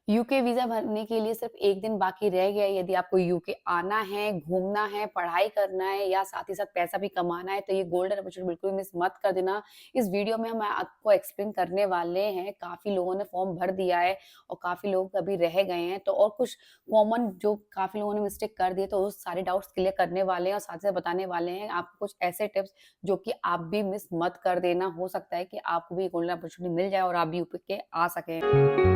UK visa भरने के लिए सिर्फ 1 दिन बाकी रह गया है। यदि आपको यूके आना है, घूमना है, पढ़ाई करना है या साथ ही साथ पैसा भी कमाना है, तो ये गोल्डन अपॉर्च्युनिटी बिल्कुल मिस मत कर देना। इस वीडियो में हम आपको एक्सप्लेन करने वाले हैं। काफ़ी लोगों ने फॉर्म भर दिया है और काफ़ी लोग अभी रह गए हैं। तो और कुछ कॉमन जो काफ़ी लोगों ने मिस्टेक कर दिए, तो वो सारे डाउट्स क्लियर करने वाले हैं और साथ ही साथ बताने वाले हैं आपको कुछ ऐसे टिप्स जो कि आप भी मिस मत कर देना। हो सकता है कि आपको भी गोल्डन अपॉर्च्युनिटी मिल जाए और आप भी यूके के आ सकें।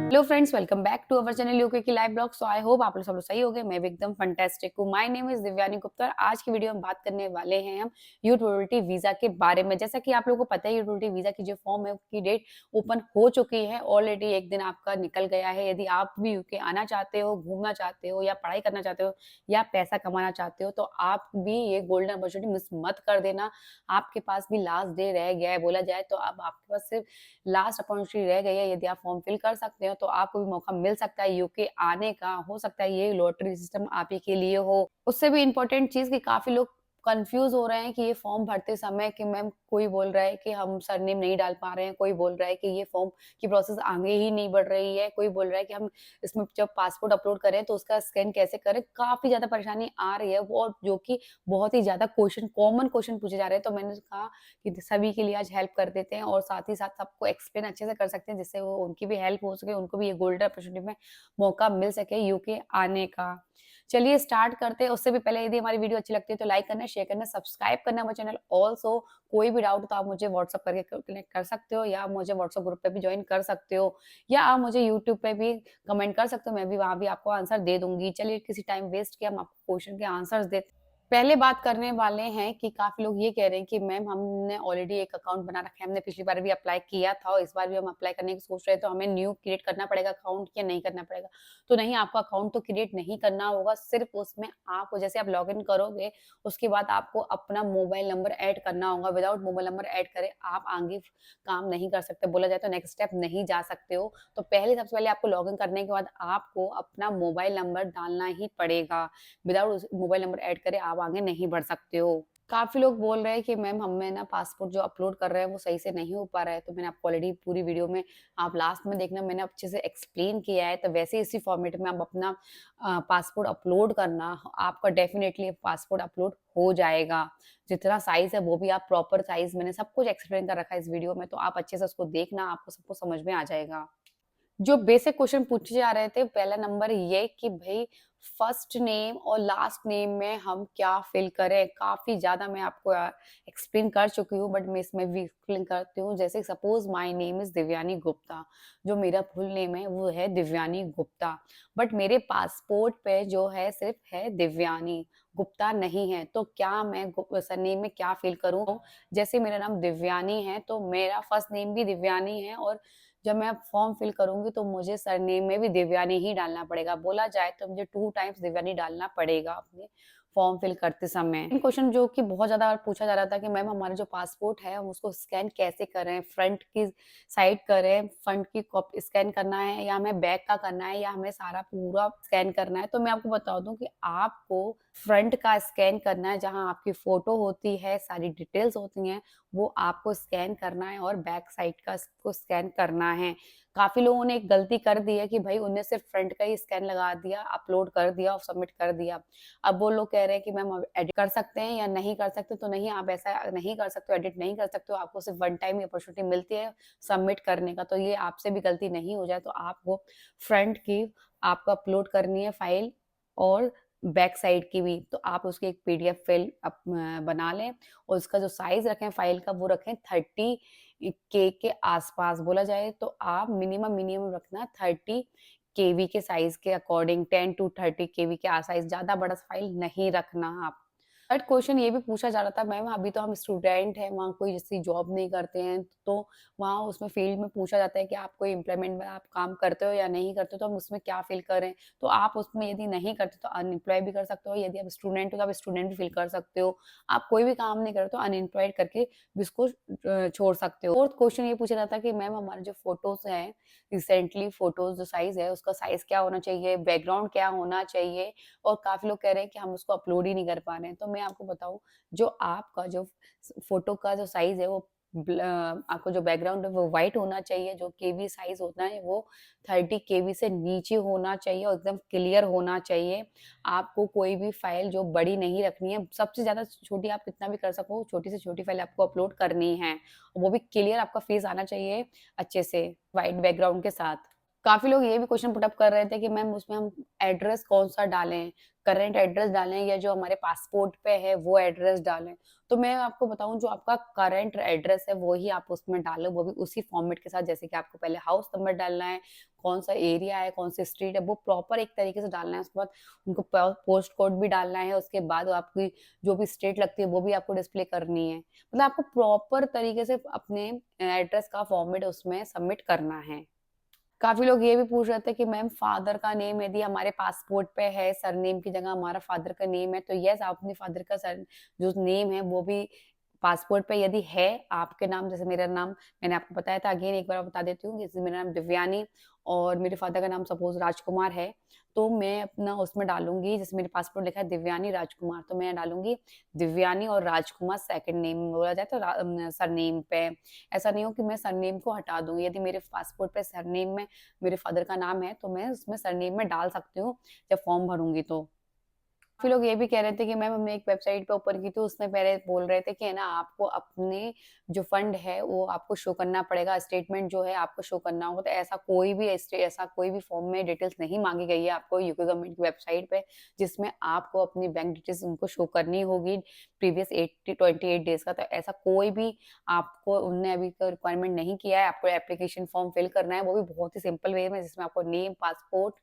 Hello friends, welcome back to our channel UK की live blog. So I hope आप लोग सब लोग सही हो गए। मैं भी एकदम फंटास्टिक हूँ। My name is Divyani Gupta. आज की वीडियो में बात करने वाले हैं हम यू-220 वीजा के बारे में। जैसा कि आप लोगों को पता है, यू-220 वीजा की जो फॉर्म है उसकी डेट ओपन हो चुकी है ऑलरेडी। एक दिन आपका निकल गया है। यदि आप भी यूके आना चाहते हो, घूमना चाहते हो या पढ़ाई करना चाहते हो या पैसा कमाना चाहते हो, तो आप भी ये गोल्डन अपॉर्चुनिटी मिस मत कर देना। आपके पास भी लास्ट डे रह गया है बोला जाए तो। अब आपके पास सिर्फ लास्ट अपॉर्चुनिटी रह गई है। यदि आप फॉर्म फिल कर सकते हो तो आपको भी मौका मिल सकता है यूके आने का। हो सकता है ये लॉटरी सिस्टम आप ही के लिए हो। उससे भी इम्पोर्टेंट चीज़ कि काफ़ी लोग कन्फ्यूज़ हो रहे हैं कि ये फॉर्म भरते समय कि मैम कोई बोल रहा है कि हम सरनेम नहीं डाल पा रहे हैं, कोई बोल रहा है कि ये फॉर्म की प्रोसेस आगे ही नहीं बढ़ रही है, कोई बोल रहा है कि हम इसमें जब पासपोर्ट अपलोड करें तो उसका स्कैन कैसे करें? काफ़ी ज़्यादा परेशानी आ रही है वो, और जो कि बहुत ही ज़्यादा कॉमन क्वेश्चन पूछे जा रहे हैं। तो मैंने कहा कि सभी के लिए आज हेल्प कर देते हैं और साथ ही साथ सबको एक्सप्लेन अच्छे से कर सकते हैं, जिससे वो उनकी भी हेल्प हो सके, उनको भी ये गोल्डन अपॉर्चुनिटी में मौका मिल सके यूके आने का। चलिए स्टार्ट करते हैं। उससे भी पहले यदि हमारी वीडियो अच्छी लगती है तो लाइक करना, शेयर करना, सब्सक्राइब करना हमारे चैनल। ऑल्सो कोई भी डाउट हो तो आप मुझे व्हाट्सएप करके कनेक्ट कर सकते हो या आप मुझे व्हाट्सएप ग्रुप पे भी ज्वाइन कर सकते हो या आप मुझे यूट्यूब पे भी कमेंट कर सकते हो। मैं भी वहाँ भी आपको आंसर दे दूँगी। चलिए किसी टाइम वेस्ट किए हम आपको क्वेश्चन के आंसर्स देते हैं। पहले बात करने वाले हैं कि काफ़ी लोग ये कह रहे हैं कि मैम हमने ऑलरेडी एक अकाउंट बना रखा है, हमने पिछली बार भी अप्लाई किया था और इस बार भी हम अप्लाई करने की सोच रहे हैं, तो हमें न्यू क्रिएट करना पड़ेगा अकाउंट या नहीं करना पड़ेगा? तो नहीं, आपको अकाउंट तो क्रिएट नहीं करना होगा, सिर्फ़ उसमें आप जैसे आप लॉगिन करोगे, उसके बाद आपको अपना मोबाइल नंबर ऐड करना होगा। विदाउट मोबाइल नंबर ऐड करे आप आगे काम नहीं कर सकते, बोला जाए तो नेक्स्ट स्टेप नहीं जा सकते हो। तो पहले सबसे पहले आपको लॉगिन करने के बाद आपको अपना मोबाइल नंबर डालना ही पड़ेगा। विदाउट उस मोबाइल नंबर ऐड करे आप आगे नहीं बढ़ सकते हो। काफ़ी लोग बोल रहे हैं कि मैम हमें ना पासपोर्ट जो अपलोड कर रहे हैं वो सही से नहीं हो पा रहा है, तो मैंने आपको ऑलरेडी पूरी वीडियो में आप लास्ट में देखना, मैंने अच्छे से एक्सप्लेन किया है। तो वैसे इसी फॉर्मेट में आप अपना पासपोर्ट अपलोड करना, आपका डेफ़िनिटली पासपोर्ट अपलोड हो जाएगा। जितना साइज़ है वो भी आप प्रॉपर साइज़, मैंने सब कुछ एक्सप्लेन कर रखा है इस वीडियो में, तो आप अच्छे से उसको देखना, आपको सब कुछ समझ में आ जाएगा। जो बेसिक क्वेश्चन पूछे जा रहे थे, पहला नंबर ये कि भई फर्स्ट नेम और लास्ट नेम में हम क्या फ़िल करें? काफ़ी ज़्यादा मैं आपको एक्सप्लेन कर चुकी हूँ, बट मैं इसमें भी एक्सप्लेन करती हूँ। जैसे suppose my name is Divyani Gupta, जो मेरा फुल नेम है वो है दिव्यानी गुप्ता, बट मेरे पासपोर्ट पे जो है सिर्फ़ है दिव्यानी, गुप्ता नहीं है। तो क्या मैं सरनेम में क्या फ़िल करूँ? जैसे मेरा नाम दिव्यानी है, तो मेरा फर्स्ट नेम भी दिव्यानी है और जब मैं अब फॉर्म फिल करूँगी तो मुझे सरनेम में भी दिव्यानी ही डालना पड़ेगा। बोला जाए तो मुझे 2 टाइम्स दिव्यानी डालना पड़ेगा अपने फॉर्म फिल करते समय। क्वेश्चन जो कि बहुत ज़्यादा पूछा जा रहा था कि मैम हमारा जो पासपोर्ट है हम उसको स्कैन कैसे करें? फ्रंट की साइड करें, फ्रंट की कॉपी स्कैन करना है या हमें बैक का करना है या हमें सारा पूरा स्कैन करना है? तो मैं आपको बता दूँ कि आपको फ्रंट का स्कैन करना है, जहाँ आपकी फ़ोटो होती है, सारी डिटेल्स होती हैं, वो आपको स्कैन करना है और बैक साइड का इसको स्कैन करना है। काफ़ी लोगों ने एक गलती कर दी है कि भई उन्होंने सिर्फ़ फ्रंट का ही स्कैन लगा दिया, अपलोड कर दिया और सबमिट कर दिया। अब वो लोग कह रहे हैं कि मैम अब एडिट कर सकते हैं या नहीं कर सकते, तो नहीं, आप ऐसा नहीं कर सकते हो, एडिट नहीं कर सकते हो, आपको सिर्फ़ वन टाइम ही अपॉर्च्युनिटी मिलती है सबमिट करने का। तो ये आपसे भी गलती नहीं हो जाए तो आपको फ्रंट की आपको अपलोड करनी है फाइल और बैक साइड की भी। तो आप उसकी एक पीडीएफ फ़ाइल बना लें और उसका जो साइज़ रखें फाइल का वो रखें 30 के आसपास। बोला जाए तो आप मिनिमम रखना 30 केबी के साइज़ के अकॉर्डिंग, 10 टू 30 केबी के साइज़, ज़्यादा बड़ा फाइल नहीं रखना आप। थर्ड क्वेश्चन ये भी पूछा जा रहा था, मैम अभी तो हम स्टूडेंट हैं, वहाँ कोई जैसे जॉब नहीं करते हैं, तो वहाँ उसमें फील्ड में पूछा जाता है कि आप कोई एम्प्लॉयमेंट में आप काम करते हो या नहीं करते हो, तो हम उसमें क्या फिल करें? तो आप उसमें यदि नहीं करते तो अनएम्प्लॉय भी कर सकते हो, यदि आप स्टूडेंट हो तो आप स्टूडेंट भी फिल कर सकते हो। आप कोई भी काम नहीं करते तो अनएम्प्लॉयड करके भी इसको छोड़ सकते हो। फोर्थ क्वेश्चन ये पूछा जाता है कि मैम हमारे जो फोटोज़ हैं, रिसेंटली फोटोज़ जो साइज़ है उसका साइज़ क्या होना चाहिए? बैकग्राउंड क्या होना चाहिए? और काफ़ी लोग कह रहे हैं कि हम उसको अपलोड ही नहीं कर पा रहे हैं। तो मैं आपको बताऊँ, जो आपका जो फ़ोटो का जो साइज़ है वो आपको जो बैकग्राउंड है वो व्हाइट होना चाहिए, जो केबी साइज़ होता है वो 30 केबी से नीचे होना चाहिए और एकदम क्लियर होना चाहिए। आपको कोई भी फ़ाइल जो बड़ी नहीं रखनी है, सबसे ज़्यादा छोटी आप कितना भी कर सको, छोटी से छोटी फ़ाइल आपको अपलोड करनी है। वो भी क्लियर आपका फेस आना चाहिए अच्छे से, व्हाइट बैकग्राउंड के साथ। काफ़ी लोग ये भी क्वेश्चन पुट अप कर रहे थे कि मैम उसमें हम एड्रेस कौन-सा डालें? करंट एड्रेस डालें या जो हमारे पासपोर्ट पे है वो एड्रेस डालें? तो मैं आपको बताऊँ जो आपका करंट एड्रेस है वो ही आप उसमें डालो, वो भी उसी फॉर्मेट के साथ जैसे कि आपको पहले हाउस नंबर डालना है, कौन-सा एरिया है, कौन-सी स्ट्रीट है, वो प्रॉपर एक तरीके से डालना है। उसके बाद उनको पोस्ट कोड भी डालना है, उसके बाद आपकी जो भी स्टेट लगती है वो भी आपको डिस्प्ले करनी है। मतलब आपको प्रॉपर तरीके से अपने एड्रेस का फॉर्मेट उसमें सबमिट करना है। काफ़ी लोग ये भी पूछ रहे थे कि मैम फादर का नेम यदि हमारे पासपोर्ट पे है, सरनेम की जगह हमारा फादर का नेम है, तो येस आप अपने फादर का सर जो नेम है वो भी पासपोर्ट पे यदि है आपके नाम जैसे मेरा नाम मैंने आपको बताया था अगेन एक बार बता देती हूँ, जैसे मेरा नाम दिव्यानी और मेरे फादर का नाम सपोज़ राजकुमार है, तो मैं अपना उसमें डालूँगी जैसे मेरे पासपोर्ट लिखा है दिव्यानी राजकुमार, तो मैं डालूँगी दिव्यानी और राजकुमार सेकंड नेम बोला जाए तो सरनेम पे। ऐसा नहीं हो कि मैं सरनेम को हटा दूँ, यदि मेरे पासपोर्ट पे सरनेम में मेरे फादर का नाम है, तो मैं उसमें सरनेम में डाल सकती हूँ, जब फॉर्म भरूँगी तो। काफ़ी लोग ये भी कह रहे थे कि मैम हमने एक वेबसाइट पे ओपन की थी, उसमें पहले बोल रहे थे कि है ना आपको अपने जो फंड है वो आपको शो करना पड़ेगा, स्टेटमेंट जो है आपको शो करना होगा। तो ऐसा कोई भी फॉर्म में डिटेल्स नहीं माँगी गई है आपको यूके गवर्नमेंट की वेबसाइट पे, जिसमें आपको अपनी बैंक डिटेल्स उनको शो करनी होगी प्रीवियस 28 डेज़ का। तो ऐसा कोई भी आपको उन्होंने अभी तो रिक्वायरमेंट नहीं किया है, आपको एप्लीकेशन फॉर्म फिल करना है, वो भी बहुत ही सिंपल वे में जिसमें आपको name, passport,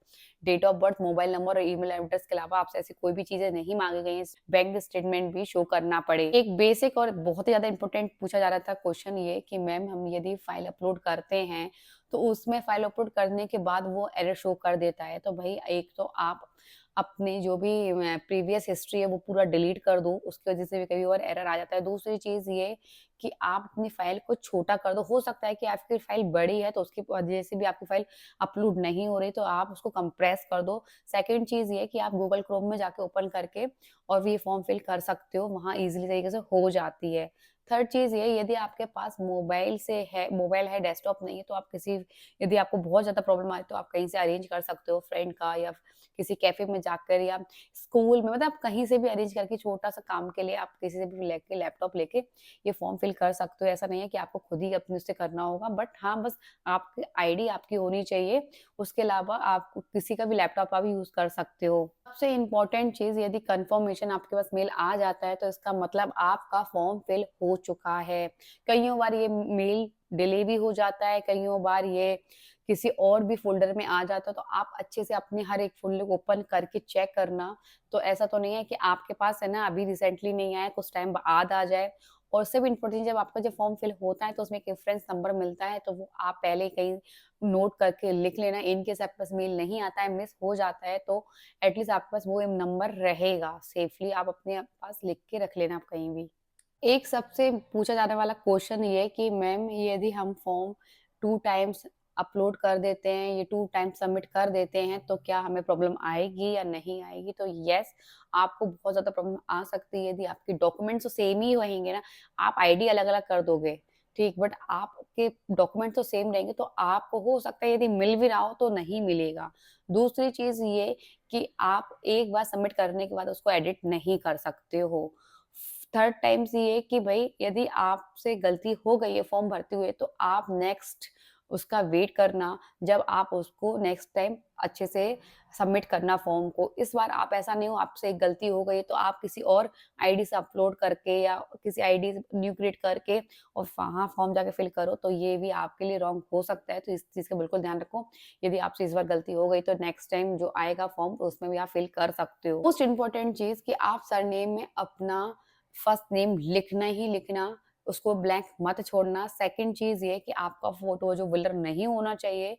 date of birth, mobile number और ईमेल एड्रेस के अलावा आपसे ऐसी कोई भी चीज़ें नहीं माँगी गई हैं। बैंक स्टेटमेंट भी शो करना पड़े। एक बेसिक और बहुत ही ज़्यादा इम्पोर्टेंट पूछा जा रहा था क्वेश्चन ये कि मैम हम यदि फाइल अपलोड करते हैं, तो उसमें फाइल अपलोड करने के बाद वो एरर शो कर देता है। तो भई एक तो आप अपने जो भी प्रीवियस हिस्ट्री है वो पूरा डिलीट कर दो, उसकी वज़ह से भी कभी और एरर आ जाता है। दूसरी चीज़ ये कि आप अपनी फाइल को छोटा कर दो। हो सकता है कि आपकी फाइल बड़ी है तो उसकी वज़ह से भी आपकी फाइल अपलोड नहीं हो रही तो आप उसको कंप्रेस कर दो। सेकंड चीज़ ये कि आप गूगल क्रोम में जाके ओपन करके और भी ये फॉर्म फिल कर सकते हो, वहाँ ईज़िली तरीके से हो जाती है। थर्ड चीज़ ये यदि आपके पास मोबाइल है, डेस्कटॉप नहीं है तो आप किसी यदि आपको बहुत ज़्यादा प्रॉब्लम आ रही है तो आप कहीं से अरेंज कर सकते हो फ्रेंड का या किसी कैफ़े में जाकर या स्कूल में मतलब आप कहीं से भी अरेंज करके छोटा-सा काम के लिए आप किसी से भी लेके लैपटॉप लेके ये फॉर्म फिल कर सकते हो। ऐसा नहीं है कि आपको खुद ही अपने से करना होगा बट हाँ, बस आपकी आईडी आपकी होनी चाहिए। उसके अलावा आप किसी का भी लैपटॉप आप यूज़ कर सकते हो। सबसे इम्पोर्टेंट चीज़ यदि कन्फर्मेशन आपके पास मेल आ जाता है तो इसका मतलब आपका फॉर्म फिल हो चुका है। कइयों बार ये मेल डिले भी हो जाता है, कइयों बार ये किसी और भी फ़ोल्डर में आ जाता है, तो आप अच्छे से अपने हर एक फ़ोल्डर को ओपन करके चेक करना। तो ऐसा तो नहीं है कि आपके पास है ना अभी रिसेंटली नहीं आया, कुछ टाइम बाद आ जाए। और उससे भी इम्पोर्टेंट जब आपका जब फॉर्म फिल होता है तो उसमें एक रेफ़रेंस नंबर मिलता है, तो वो आप पहले कहीं नोट करके लिख लेना। इन केस आपके पास मेल नहीं आता है, मिस हो जाता है, तो एटलीस्ट आपके पास वो नंबर रहेगा सेफ़ली आप अपने पास लिख के रख लेना आप कहीं भी। एक सबसे पूछा जाने वाला क्वेश्चन ये कि मैम यदि हम फॉर्म 2 टाइम्स अपलोड कर देते हैं, ये 2 टाइम्स सबमिट कर देते हैं, तो क्या हमें प्रॉब्लम आएगी या नहीं आएगी? तो येस, आपको बहुत ज़्यादा प्रॉब्लम आ सकती है यदि आपके डॉक्यूमेंट्स तो सेम ही रहेंगे ना, आप आईडी अलग-अलग कर दोगे, ठीक? बट आपके डॉक्यूमेंट तो सेम रहेंगे, तो आपको हो सकता है यदि मिल भी रहा हो तो नहीं मिलेगा। दूसरी चीज़ ये कि आप एक बार सबमिट करने के बाद उसको एडिट नहीं कर सकते हो। थर्ड टाइम्स ये कि भई यदि आपसे गलती हो गई है फॉर्म भरते हुए तो आप नेक्स्ट उसका वेट करना, जब आप उसको नेक्स्ट टाइम अच्छे से सबमिट करना फॉर्म को। इस बार आप ऐसा नहीं हो आपसे एक गलती हो गई तो आप किसी और आईडी से अपलोड करके या किसी आईडी न्यू क्रिएट करके और वहाँ फॉर्म जाके फिल करो तो ये भी आपके लिए रॉन्ग हो सकता है। तो इस चीज़ का बिल्कुल ध्यान रखो। यदि आपसे इस बार गलती हो गई तो नेक्स्ट टाइम जो आएगा फॉर्म तो उसमें भी आप फिल कर सकते हो। मोस्ट इम्पोर्टेंट चीज़ कि आप सरनेम में अपना फर्स्ट नेम लिखना ही लिखना, उसको ब्लैंक मत छोड़ना। सेकंड चीज़ ये कि आपका फ़ोटो जो ब्लर नहीं होना चाहिए।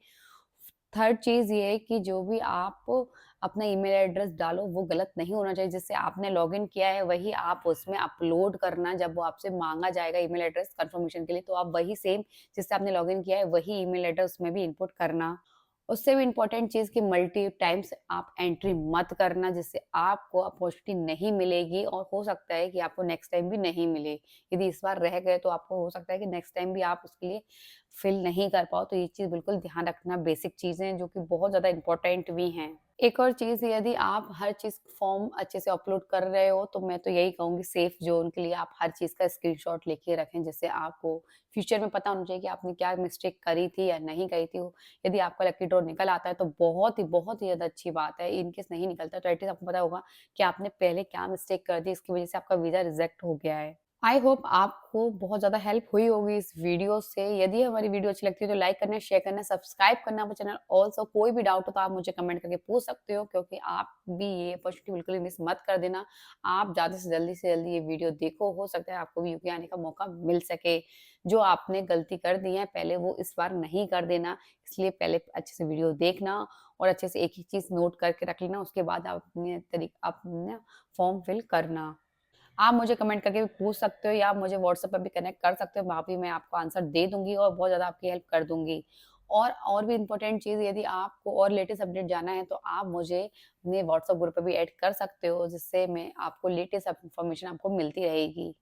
थर्ड चीज़ ये है कि जो भी आप अपना ईमेल एड्रेस डालो वो गलत नहीं होना चाहिए, जिससे आपने लॉगिन किया है वही आप उसमें अपलोड करना जब वो आपसे माँगा जाएगा ईमेल एड्रेस कन्फर्मेशन के लिए, तो आप वही सेम जिससे आपने लॉगिन किया है वही ईमेल एड्रेस उसमें भी इनपुट करना। उससे भी इम्पोर्टेंट चीज़ कि मल्टी टाइम्स आप एंट्री मत करना, जिससे आपको अपॉर्चुनिटी नहीं मिलेगी और हो सकता है कि आपको नेक्स्ट टाइम भी नहीं मिले। यदि इस बार रह गए तो आपको हो सकता है कि नेक्स्ट टाइम भी आप उसके लिए फिल नहीं कर पाओ, तो ये चीज़ बिल्कुल ध्यान रखना, बेसिक चीज़ें हैं जो कि बहुत ज़्यादा इम्पोर्टेंट भी हैं। एक और चीज़, यदि आप हर चीज़ फॉर्म अच्छे से अपलोड कर रहे हो, तो मैं तो यही कहूँगी सेफ ज़ोन के लिए आप हर चीज़ का स्क्रीनशॉट लेके रखें, जिससे आपको फ्यूचर में पता होना चाहिए कि आपने क्या मिस्टेक करी थी या नहीं करी थी। यदि आपका लकी ड्रॉ निकल आता है तो बहुत ही ज़्यादा अच्छी बात है। इन केस नहीं निकलता तो एटलीस्ट आपको पता होगा कि आपने पहले क्या मिस्टेक कर दी, इसकी वज़ह से आपका वीज़ा रिजेक्ट हो गया है। आई होप आपको बहुत ज़्यादा हेल्प हुई होगी इस वीडियो से। यदि हमारी वीडियो अच्छी लगती है तो लाइक करना, शेयर करना, सब्सक्राइब करना हमारा चैनल। ऑल्सो कोई भी डाउट हो तो आप मुझे कमेंट करके पूछ सकते हो, क्योंकि आप भी ये अपॉर्चुनिटी बिल्कुल भी मिस मत कर देना। आप ज़्यादा से जल्दी ये वीडियो देखो, हो सकता है आपको भी यूके आने का मौका मिल सके। जो आपने गलती कर दी है पहले वो इस बार नहीं कर देना, इसलिए पहले अच्छे से वीडियो देखना और अच्छे से एक-एक चीज़ नोट करके रख लेना, उसके बाद आप अपना फॉर्म फिल करना। आप मुझे कमेंट करके भी पूछ सकते हो या आप मुझे व्हाट्सएप पर भी कनेक्ट कर सकते हो, वहाँ भी मैं आपको आंसर दे दूँगी और बहुत ज़्यादा आपकी हेल्प कर दूँगी। और भी इम्पोर्टेंट चीज़, यदि आपको और लेटेस्ट अपडेट जानना है तो आप मुझे अपने व्हाट्सएप ग्रुप पे भी ऐड कर सकते हो, जिससे मैं आपको लेटेस्ट इन्फॉर्मेशन आपको मिलती रहेगी।